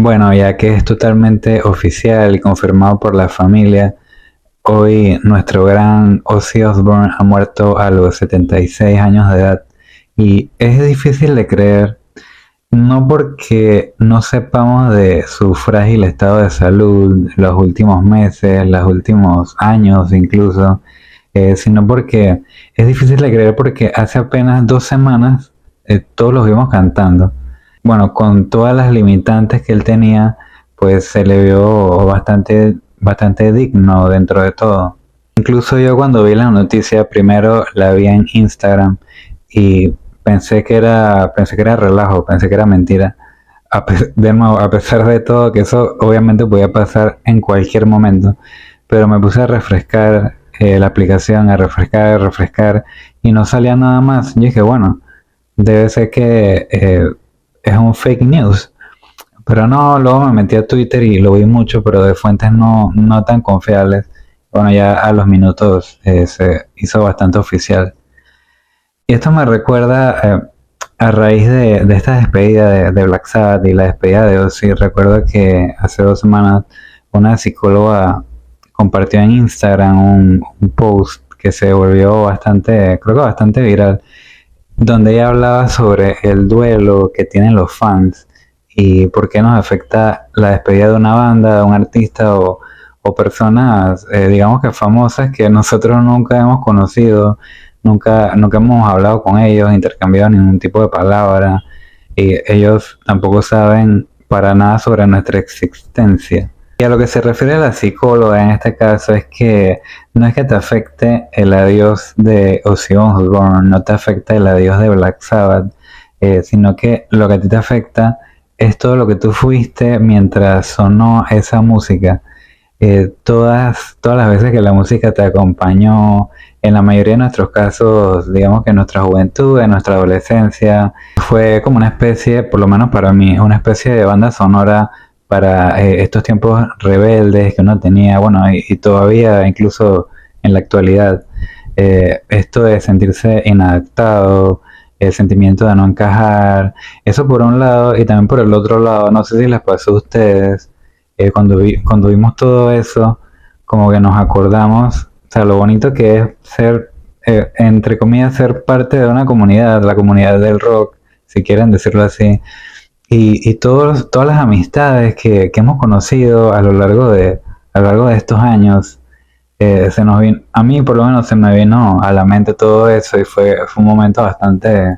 Bueno, ya que es totalmente oficial y confirmado por la familia, hoy nuestro gran Ozzy Osbourne ha muerto a los 76 años de edad. Y es difícil de creer, no porque no sepamos de su frágil estado de salud los últimos meses, los últimos años incluso, sino porque es difícil de creer porque hace apenas 2 semanas todos los vimos cantando. Bueno, con todas las limitantes que él tenía, pues se le vio bastante digno dentro de todo. Incluso yo cuando vi la noticia, primero la vi en Instagram y pensé que era relajo, pensé que era mentira. De nuevo, a pesar de todo, que eso obviamente podía pasar en cualquier momento, pero me puse a refrescar la aplicación, a refrescar, y no salía nada más. Yo dije, bueno, debe ser que es un fake news. Pero no, luego me metí a Twitter y lo vi mucho, pero de fuentes no tan confiables. Bueno, ya a los minutos se hizo bastante oficial. Y esto me recuerda a raíz de esta despedida de Black Sabbath y la despedida de Ozzy. Recuerdo que hace 2 semanas una psicóloga compartió en Instagram un post que se volvió bastante, creo que bastante viral, donde ella hablaba sobre el duelo que tienen los fans y por qué nos afecta la despedida de una banda, de un artista o personas, digamos que famosas que nosotros nunca hemos conocido, nunca hemos hablado con ellos, intercambiado ningún tipo de palabra y ellos tampoco saben para nada sobre nuestra existencia. Y a lo que se refiere a la psicóloga en este caso es que no es que te afecte el adiós de Ozzy Osbourne, no te afecta el adiós de Black Sabbath, sino que lo que a ti te afecta es todo lo que tú fuiste mientras sonó esa música. Todas las veces que la música te acompañó, en la mayoría de nuestros casos, digamos que en nuestra juventud, en nuestra adolescencia, fue como una especie, por lo menos para mí, una especie de banda sonora para estos tiempos rebeldes que uno tenía, bueno, y todavía incluso en la actualidad, esto de sentirse inadaptado, el sentimiento de no encajar, eso por un lado, y también por el otro lado, no sé si les pasó a ustedes, cuando vimos todo eso, como que nos acordamos, o sea, lo bonito que es ser, entre comillas, ser parte de una comunidad, la comunidad del rock, si quieren decirlo así, y todas las amistades que hemos conocido a lo largo de estos años, a mí por lo menos se me vino a la mente todo eso y fue un momento bastante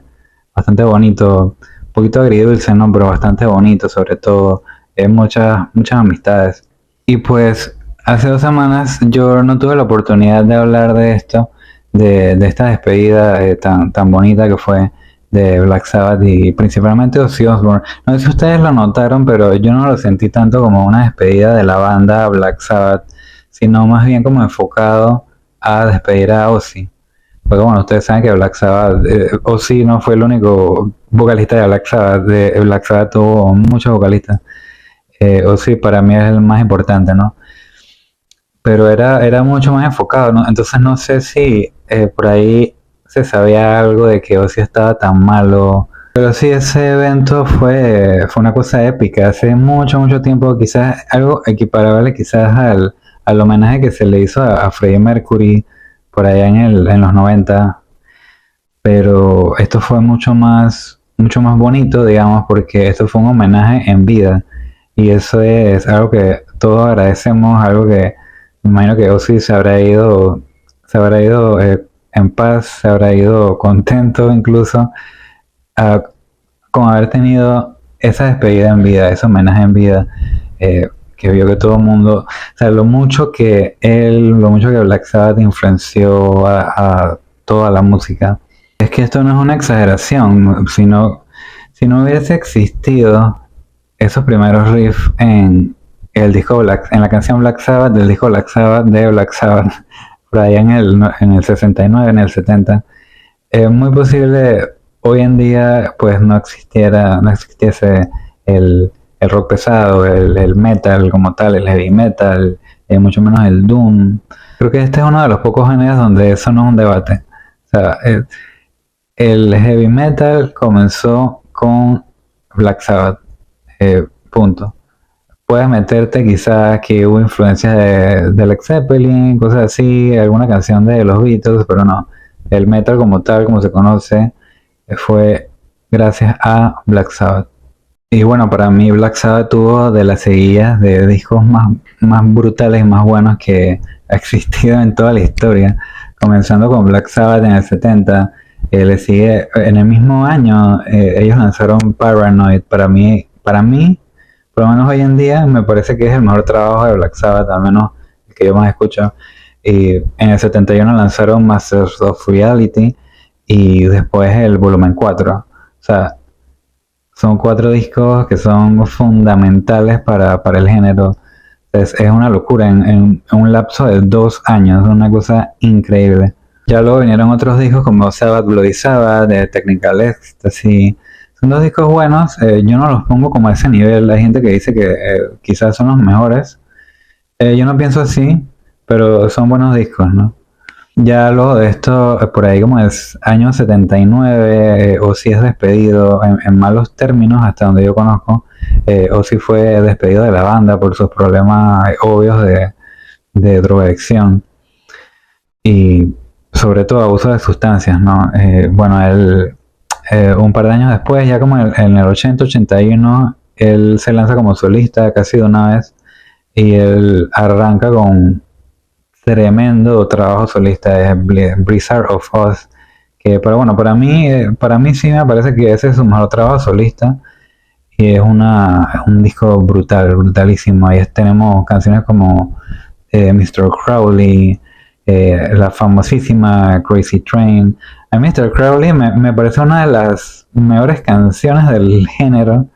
bonito, un poquito agridulce, ¿no? Pero bastante bonito, sobre todo, muchas amistades. Y pues hace 2 semanas yo no tuve la oportunidad de hablar de esto, de esta despedida tan bonita que fue de Black Sabbath y principalmente Ozzy Osbourne. No sé si ustedes lo notaron, pero yo no lo sentí tanto como una despedida de la banda Black Sabbath, sino más bien como enfocado a despedir a Ozzy. Porque bueno, ustedes saben que Black Sabbath, Ozzy no fue el único vocalista de Black Sabbath, Black Sabbath tuvo muchos vocalistas. Ozzy para mí es el más importante, ¿no? Pero era mucho más enfocado, ¿no? Entonces no sé si por ahí se sabía algo de que Ozzy estaba tan malo. Pero sí, ese evento fue una cosa épica. Hace mucho tiempo, quizás algo equiparable quizás al homenaje que se le hizo a Freddie Mercury por allá en los 90. Pero esto fue mucho más bonito, digamos, porque esto fue un homenaje en vida. Y eso es algo que todos agradecemos, algo que me imagino que Ozzy se habrá ido en paz, se habrá ido contento incluso a, con haber tenido esa despedida en vida, ese homenaje en vida, que vio que todo el mundo, o sea, lo mucho que Black Sabbath influenció a toda la música. Es que esto no es una exageración, sino si no hubiese existido esos primeros riffs en la canción Black Sabbath del disco Black Sabbath de Black Sabbath, por allá en el 69, en el 70, es muy posible hoy en día pues no existiese el rock pesado, el metal como tal, el heavy metal, mucho menos el doom. Creo que este es uno de los pocos géneros donde eso no es un debate. O sea, el heavy metal comenzó con Black Sabbath, punto. puedes meterte quizás que hubo influencias de Led Zeppelin, cosas así, alguna canción de los Beatles, pero no. El metal como tal, como se conoce, fue gracias a Black Sabbath. Y bueno, para mí Black Sabbath tuvo de las seguidas de discos más brutales y más buenos que ha existido en toda la historia. Comenzando con Black Sabbath en el 70, le sigue en el mismo año, ellos lanzaron Paranoid. Para mí, por lo menos hoy en día, me parece que es el mejor trabajo de Black Sabbath, al menos el que yo más escucho. Y en el 71 lanzaron Masters of Reality y después el volumen 4. O sea, son 4 discos que son fundamentales para el género. Es una locura en un lapso de 2 años, es una cosa increíble. Ya luego vinieron otros discos como Sabbath Bloody Sabbath, de Technical Ecstasy. Son 2 discos buenos, yo no los pongo como a ese nivel. Hay gente que dice que quizás son los mejores. Yo no pienso así, pero son buenos discos, ¿no? Ya luego de esto, por ahí como es año 79, Ozzy es despedido en malos términos, hasta donde yo conozco. Ozzy fue despedido de la banda por sus problemas obvios de drogadicción y sobre todo abuso de sustancias, ¿no? Bueno, él un par de años después, ya como en el 80-81, él se lanza como solista casi de una vez y él arranca con tremendo trabajo solista, es Blizzard of Oz, que pero bueno, para mí sí me parece que ese es su mejor trabajo solista y es un disco brutalísimo. Ahí tenemos canciones como Mr. Crowley, la famosísima Crazy Train. A Mr. Crowley me parece una de las mejores canciones del género,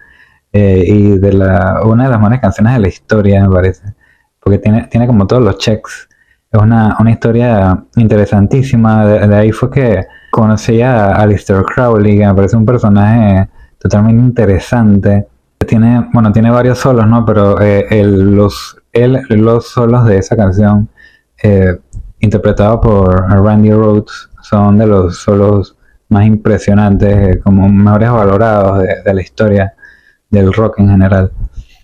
y una de las mejores canciones de la historia, me parece, porque tiene como todos los checks. Es una historia interesantísima. De ahí fue que conocí a Aleister Crowley, que me parece un personaje totalmente interesante. Tiene varios solos, ¿no? Pero los solos de esa canción, interpretados por Randy Rhoads, son de los solos más impresionantes, como mejores valorados de la historia del rock en general.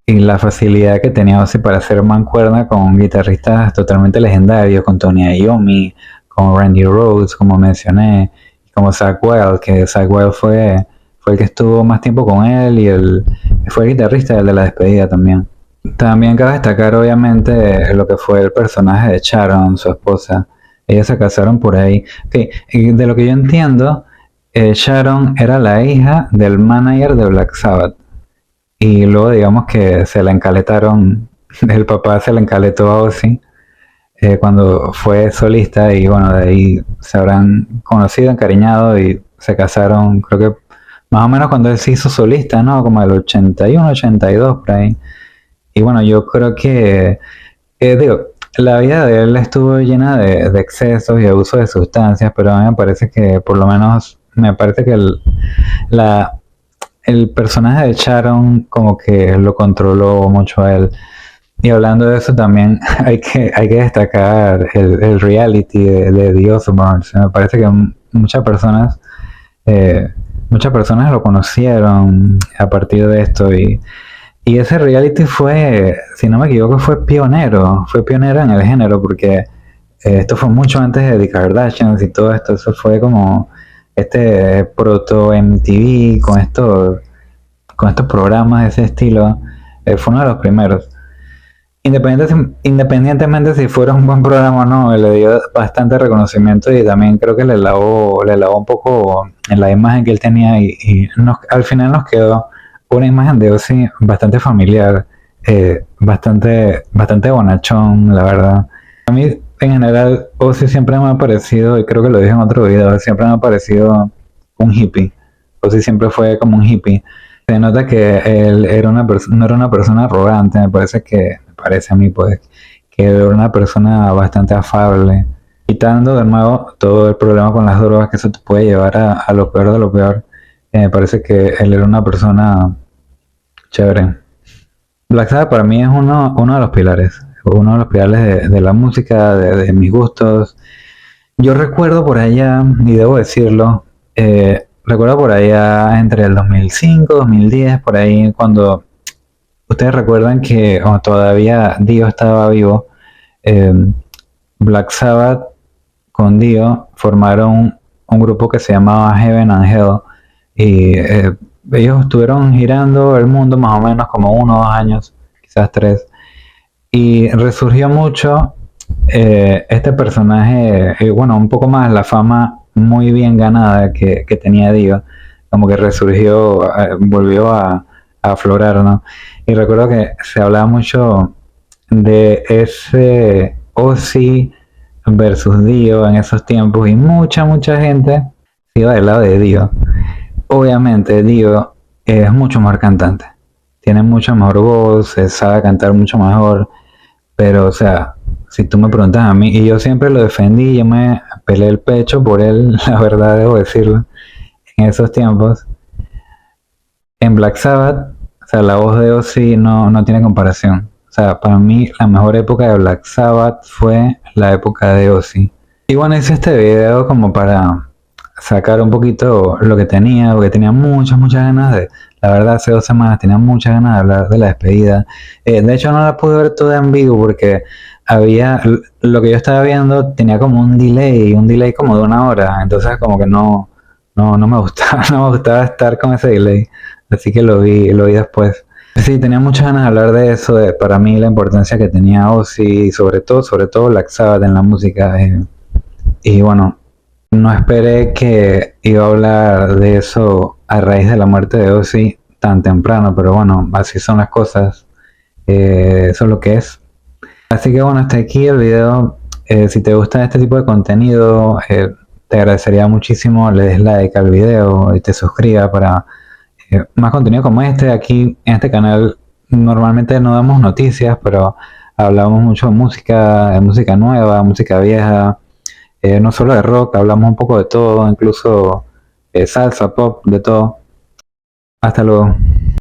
Y la facilidad que tenía Ozzy para hacer mancuerna con guitarristas totalmente legendarios, con Tony Iommi, con Randy Rhoads, como mencioné, y como Zakk Wylde, que Zakk Wylde fue el que estuvo más tiempo con él y fue el guitarrista de la despedida también. También cabe destacar obviamente lo que fue el personaje de Sharon, su esposa. Ellos se casaron por ahí. Okay. Y de lo que yo entiendo, Sharon era la hija del manager de Black Sabbath. Y luego digamos que se la encaletaron, el papá se la encaletó a Ozzy cuando fue solista, y bueno, de ahí se habrán conocido, encariñado y se casaron, creo que más o menos cuando él se hizo solista, ¿no? Como el 81, 82, por ahí. Y bueno, yo creo que, la vida de él estuvo llena de excesos y abuso de sustancias, pero a mí me parece que, por lo menos, me parece que el personaje de Sharon como que lo controló mucho a él. Y hablando de eso también hay que destacar el reality de The Osbournes. Me parece que eh, muchas personas lo conocieron a partir de esto, y ese reality fue, si no me equivoco, fue pionero en el género, porque esto fue mucho antes de The Kardashians y todo esto. Eso fue como este proto MTV con estos programas de ese estilo. Fue uno de los primeros. Independientemente si fuera un buen programa o no, le dio bastante reconocimiento, y también creo que le lavó un poco en la imagen que él tenía, y al final nos quedó una imagen de Ozzy bastante familiar, bastante bonachón, la verdad. A mí, en general, Ozzy siempre me ha parecido, y creo que lo dije en otro video, siempre me ha parecido un hippie. Ozzy siempre fue como un hippie. Se nota que él no era una persona arrogante, me parece a mí, pues, que era una persona bastante afable, quitando de nuevo todo el problema con las drogas, que eso te puede llevar a lo peor de lo peor. Me parece que él era una persona chévere. Black Sabbath para mí es uno de los pilares, de la música, de mis gustos. Yo recuerdo por allá, y debo decirlo, recuerdo por allá entre el 2005, 2010, por ahí, cuando Ustedes recuerdan que todavía Dio estaba vivo. eh, Black Sabbath con Dio formaron un grupo que se llamaba Heaven and Hell y ellos estuvieron girando el mundo más o menos como 1 o 2 años, quizás 3, y resurgió mucho este personaje, bueno, un poco más la fama muy bien ganada que tenía Dio, como que resurgió, volvió a aflorar, ¿no? Y recuerdo que se hablaba mucho de ese Ozzy versus Dio en esos tiempos y mucha gente se iba del lado de Dio. Obviamente Dio es mucho mejor cantante, tiene mucha mejor voz, sabe cantar mucho mejor, pero o sea, si tú me preguntas a mí, y yo siempre lo defendí, yo me pelé el pecho por él, la verdad debo decirlo, en esos tiempos, en Black Sabbath, o sea, la voz de Ozzy no tiene comparación. O sea, para mí la mejor época de Black Sabbath fue la época de Ozzy. Y bueno, hice este video como para sacar un poquito lo que tenía, porque tenía muchas ganas de, la verdad hace 2 semanas tenía muchas ganas de hablar de la despedida. De hecho no la pude ver toda en vivo porque lo que yo estaba viendo tenía como un delay como de 1 hora, entonces como que no me gustaba, no me gustaba estar con ese delay, así que lo vi después. Sí, tenía muchas ganas de hablar de eso, de para mí la importancia que tenía Ozzy, y sobre todo Black Sabbath en la música. Y bueno, no esperé que iba a hablar de eso a raíz de la muerte de Ozzy tan temprano, pero bueno, así son las cosas, eso es lo que es. Así que bueno, hasta aquí el video. Si te gusta este tipo de contenido, te agradecería muchísimo le des like al video y te suscribas para más contenido como este. Aquí en este canal normalmente no damos noticias, pero hablamos mucho de música nueva, música vieja, no solo de rock, hablamos un poco de todo, incluso salsa, pop, de todo. Hasta luego.